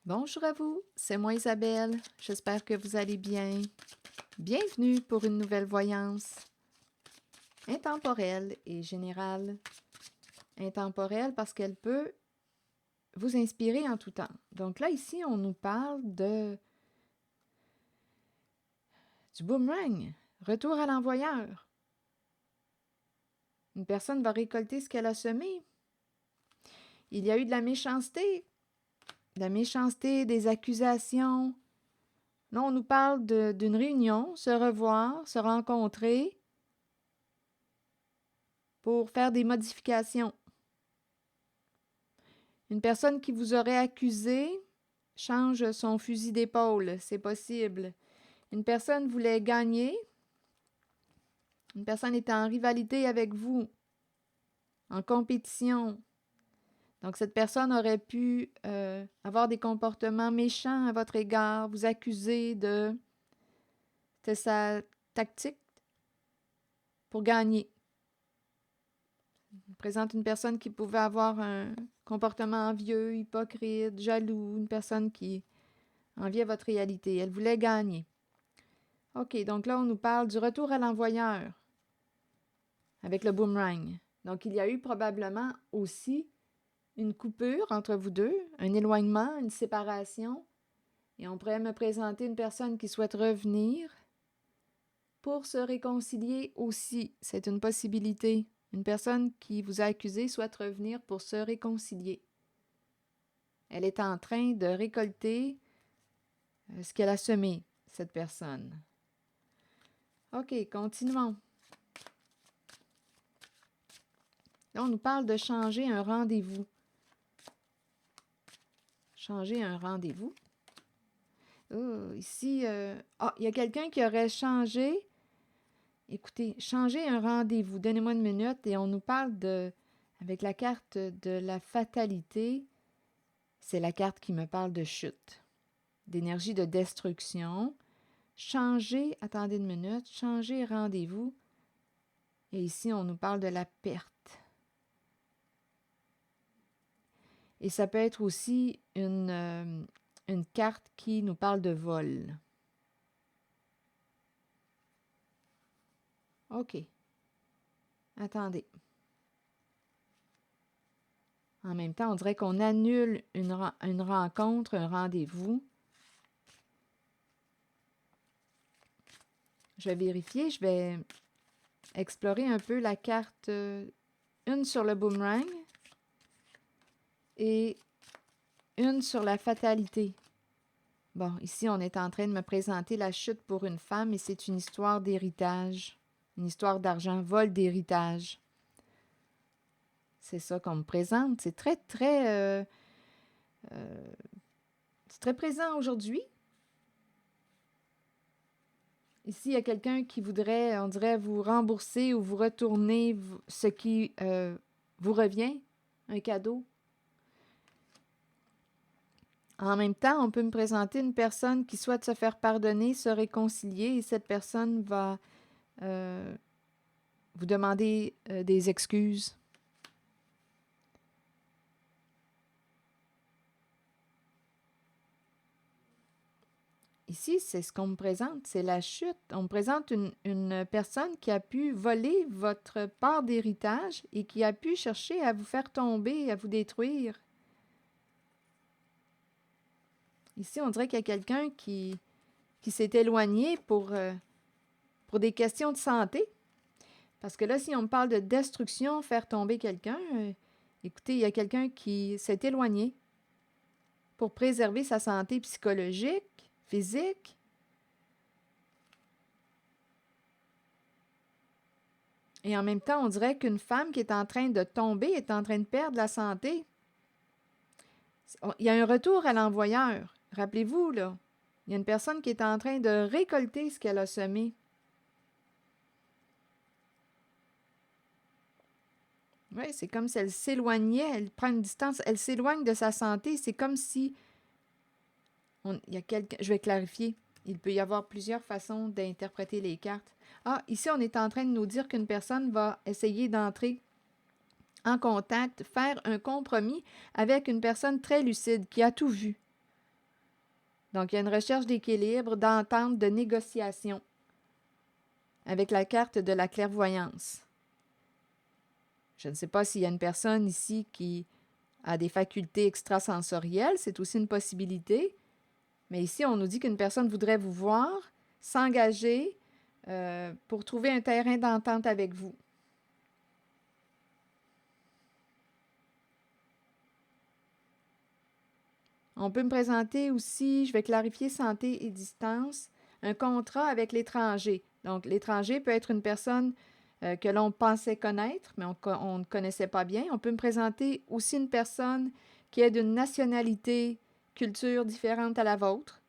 Bonjour à vous, c'est moi Isabelle, j'espère que vous allez bien. Bienvenue pour une nouvelle voyance intemporelle et générale. Intemporelle parce qu'elle peut vous inspirer en tout temps. Donc là, ici, on nous parle du boomerang, retour à l'envoyeur. Une personne va récolter ce qu'elle a semé. Il y a eu de la méchanceté, des accusations. Là, on nous parle d'une réunion, se revoir, se rencontrer pour faire des modifications. Une personne qui vous aurait accusé change son fusil d'épaule, c'est possible. Une personne voulait gagner, une personne est en rivalité avec vous, en compétition. Donc cette personne aurait pu avoir des comportements méchants à votre égard, vous accuser de... C'était sa tactique pour gagner. Présente une personne qui pouvait avoir un comportement envieux, hypocrite, jaloux, une personne qui enviait votre réalité. Elle voulait gagner. OK, donc là, on nous parle du retour à l'envoyeur avec le boomerang. Donc, il y a eu probablement aussi une coupure entre vous deux, un éloignement, une séparation. Et on pourrait me présenter une personne qui souhaite revenir pour se réconcilier aussi. C'est une possibilité. Une personne qui vous a accusé souhaite revenir pour se réconcilier. Elle est en train de récolter ce qu'elle a semé, cette personne. OK, continuons. Là, on nous parle de changer un rendez-vous. Changer un rendez-vous. Ici, il y a quelqu'un qui aurait changé. Écoutez, changer un rendez-vous. Donnez-moi une minute et on nous parle avec la carte de la fatalité. C'est la carte qui me parle de chute, d'énergie de destruction. Changer, attendez une minute, changer rendez-vous. Et ici, on nous parle de la perte. Et ça peut être aussi une carte qui nous parle de vol. OK. Attendez. En même temps, on dirait qu'on annule une rencontre, un rendez-vous. Je vais vérifier, je vais explorer un peu la carte, une sur le boomerang et une sur la fatalité. Bon, ici, on est en train de me présenter la chute pour une femme et c'est une histoire d'héritage, une histoire d'argent, vol d'héritage. C'est ça qu'on me présente. C'est très, très... c'est très présent aujourd'hui. Ici, il y a quelqu'un qui voudrait, on dirait, vous rembourser ou vous retourner ce qui vous revient, un cadeau. En même temps, on peut me présenter une personne qui souhaite se faire pardonner, se réconcilier, et cette personne va vous demander des excuses. Ici, c'est ce qu'on me présente, c'est la chute. On me présente une personne qui a pu voler votre part d'héritage et qui a pu chercher à vous faire tomber, à vous détruire. Ici, on dirait qu'il y a quelqu'un qui s'est éloigné pour des questions de santé. Parce que là, si on me parle de destruction, faire tomber quelqu'un, écoutez, il y a quelqu'un qui s'est éloigné pour préserver sa santé psychologique, physique. Et en même temps, on dirait qu'une femme qui est en train de tomber est en train de perdre la santé. Il y a un retour à l'envoyeur. Rappelez-vous, là, il y a une personne qui est en train de récolter ce qu'elle a semé. Oui, c'est comme si elle s'éloignait, elle prend une distance, elle s'éloigne de sa santé. C'est comme si... il y a je vais clarifier. Il peut y avoir plusieurs façons d'interpréter les cartes. Ah, ici, on est en train de nous dire qu'une personne va essayer d'entrer en contact, faire un compromis avec une personne très lucide qui a tout vu. Donc, il y a une recherche d'équilibre, d'entente, de négociation avec la carte de la clairvoyance. Je ne sais pas s'il y a une personne ici qui a des facultés extrasensorielles, c'est aussi une possibilité. Mais ici, on nous dit qu'une personne voudrait vous voir, s'engager pour trouver un terrain d'entente avec vous. On peut me présenter aussi, je vais clarifier santé et distance, un contrat avec l'étranger. Donc, l'étranger peut être une personne que l'on pensait connaître, mais on ne connaissait pas bien. On peut me présenter aussi une personne qui est d'une nationalité, culture différente à la vôtre.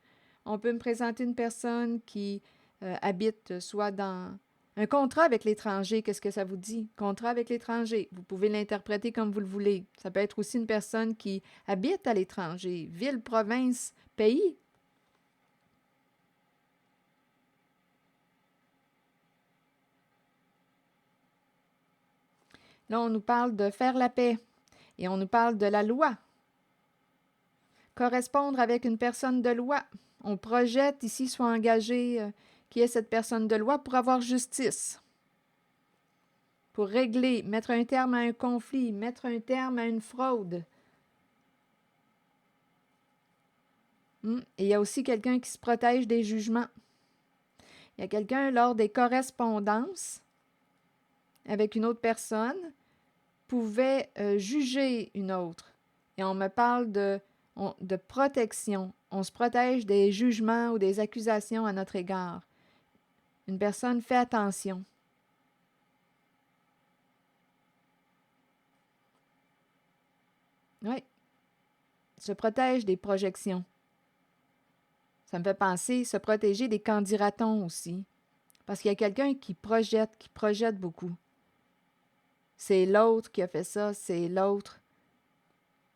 On peut me présenter une personne qui habite soit dans un contrat avec l'étranger. Qu'est-ce que ça vous dit? Contrat avec l'étranger. Vous pouvez l'interpréter comme vous le voulez. Ça peut être aussi une personne qui habite à l'étranger, ville, province, pays. Là, on nous parle de faire la paix et on nous parle de la loi. Correspondre avec une personne de loi. On projette ici, soit engagé qui est cette personne de loi pour avoir justice, pour régler, mettre un terme à un conflit, mettre un terme à une fraude. Et il y a aussi quelqu'un qui se protège des jugements. Il y a quelqu'un, lors des correspondances avec une autre personne, pouvait juger une autre. Et on me parle de protection. On se protège des jugements ou des accusations à notre égard. Une personne fait attention. Oui. Se protège des projections. Ça me fait penser, se protéger des candidatons aussi. Parce qu'il y a quelqu'un qui projette beaucoup. C'est l'autre qui a fait ça, c'est l'autre.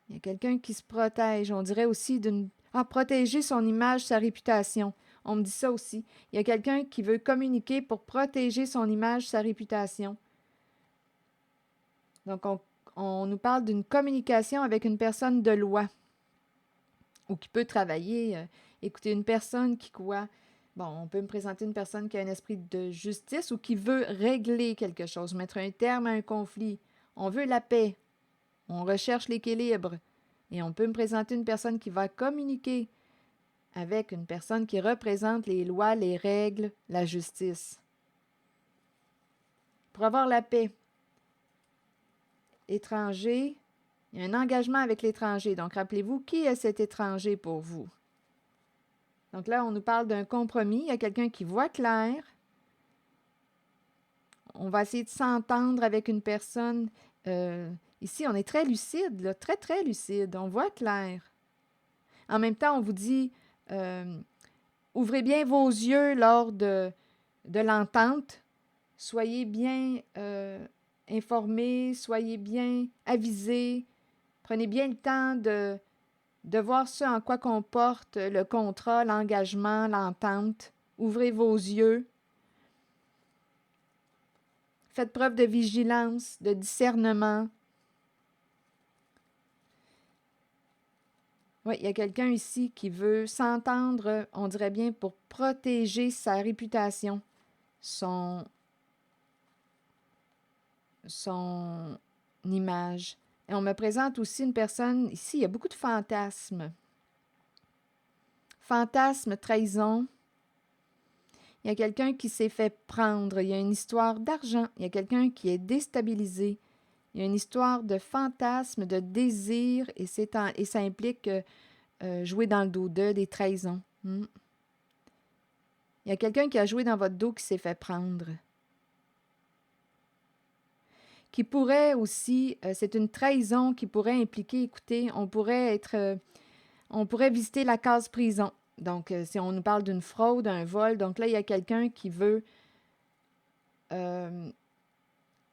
Il y a quelqu'un qui se protège. On dirait aussi d'une... Ah, protéger son image, sa réputation. On me dit ça aussi. Il y a quelqu'un qui veut communiquer pour protéger son image, sa réputation. Donc, on nous parle d'une communication avec une personne de loi ou qui peut travailler. Écoutez, une personne qui quoi? Bon, on peut me présenter une personne qui a un esprit de justice ou qui veut régler quelque chose, mettre un terme à un conflit. On veut la paix. On recherche l'équilibre. Et on peut me présenter une personne qui va communiquer avec une personne qui représente les lois, les règles, la justice. Pour avoir la paix, étranger, il y a un engagement avec l'étranger. Donc, rappelez-vous, qui est cet étranger pour vous? Donc là, on nous parle d'un compromis. Il y a quelqu'un qui voit clair. On va essayer de s'entendre avec une personne. Ici, on est très lucide, là, très, très lucide. On voit clair. En même temps, on vous dit, ouvrez bien vos yeux lors de l'entente. Soyez bien informés, soyez bien avisés. Prenez bien le temps de voir ce en quoi comporte le contrat, l'engagement, l'entente. Ouvrez vos yeux. Faites preuve de vigilance, de discernement. Oui, il y a quelqu'un ici qui veut s'entendre, on dirait bien, pour protéger sa réputation, son image. Et on me présente aussi une personne, ici, il y a beaucoup de fantasmes. Fantasmes, trahison. Il y a quelqu'un qui s'est fait prendre. Il y a une histoire d'argent. Il y a quelqu'un qui est déstabilisé. Il y a une histoire de fantasme, de désir, et ça implique jouer dans le dos d'eux, des trahisons. Il y a quelqu'un qui a joué dans votre dos qui s'est fait prendre. Qui pourrait aussi, c'est une trahison qui pourrait impliquer, écoutez, on pourrait visiter la case prison. Donc, si on nous parle d'une fraude, un vol, donc là, il y a quelqu'un qui veut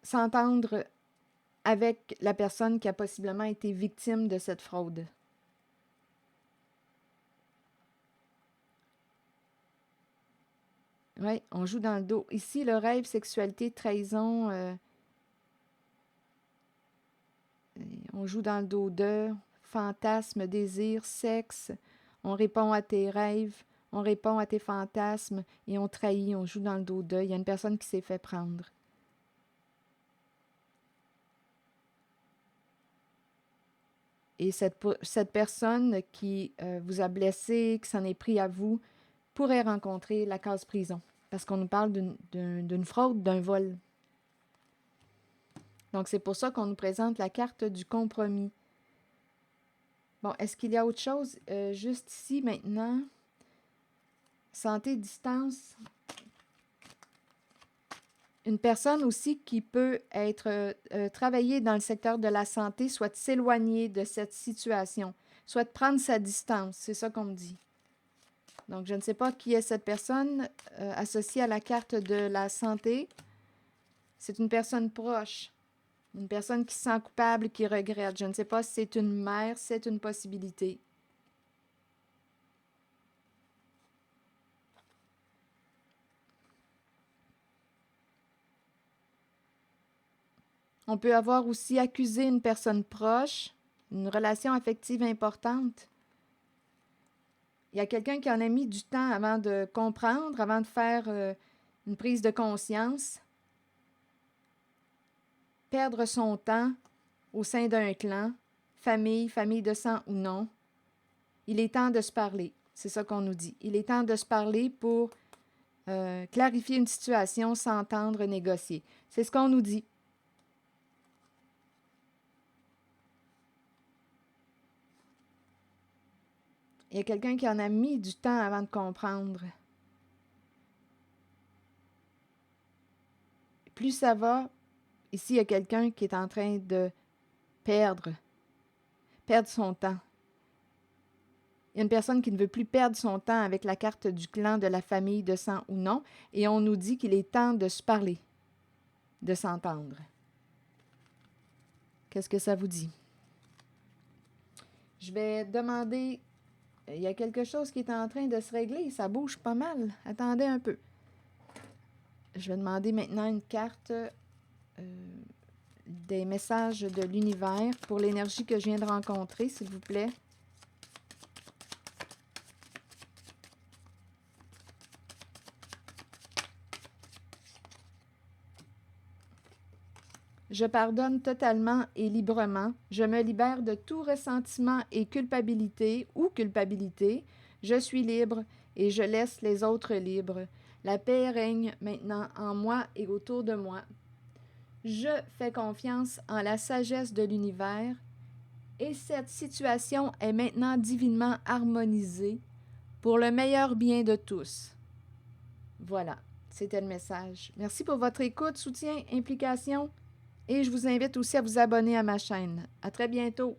s'entendre avec la personne qui a possiblement été victime de cette fraude. Oui, on joue dans le dos. Ici, le rêve, sexualité, trahison, on joue dans le dos d'eux, fantasme, désir, sexe. On répond à tes rêves, on répond à tes fantasmes et on trahit, on joue dans le dos d'eux. Il y a une personne qui s'est fait prendre. Et cette personne qui vous a blessé, qui s'en est pris à vous, pourrait rencontrer la case prison. Parce qu'on nous parle d'une fraude, d'un vol. Donc, c'est pour ça qu'on nous présente la carte du compromis. Bon, est-ce qu'il y a autre chose? Juste ici, maintenant, santé, distance. Une personne aussi qui peut être travailler dans le secteur de la santé, soit s'éloigner de cette situation, soit prendre sa distance. C'est ça qu'on me dit. Donc, je ne sais pas qui est cette personne associée à la carte de la santé. C'est une personne proche. Une personne qui se sent coupable, qui regrette. Je ne sais pas si c'est une mère, c'est une possibilité. On peut avoir aussi accusé une personne proche, une relation affective importante. Il y a quelqu'un qui en a mis du temps avant de comprendre, avant de faire une prise de conscience. Perdre son temps au sein d'un clan, famille de sang ou non. Il est temps de se parler. C'est ça qu'on nous dit. Il est temps de se parler pour clarifier une situation, s'entendre, négocier. C'est ce qu'on nous dit. Il y a quelqu'un qui en a mis du temps avant de comprendre. Plus ça va, ici, il y a quelqu'un qui est en train de perdre son temps. Il y a une personne qui ne veut plus perdre son temps avec la carte du clan, de la famille, de sang ou non, et on nous dit qu'il est temps de se parler, de s'entendre. Qu'est-ce que ça vous dit? Je vais demander, il y a quelque chose qui est en train de se régler, ça bouge pas mal. Attendez un peu. Je vais demander maintenant une carte des messages de l'univers pour l'énergie que je viens de rencontrer, s'il vous plaît. Je pardonne totalement et librement. Je me libère de tout ressentiment et culpabilité ou culpabilité. Je suis libre et je laisse les autres libres. La paix règne maintenant en moi et autour de moi. Je fais confiance en la sagesse de l'univers et cette situation est maintenant divinement harmonisée pour le meilleur bien de tous. Voilà, c'était le message. Merci pour votre écoute, soutien, implication. Et je vous invite aussi à vous abonner à ma chaîne. À très bientôt!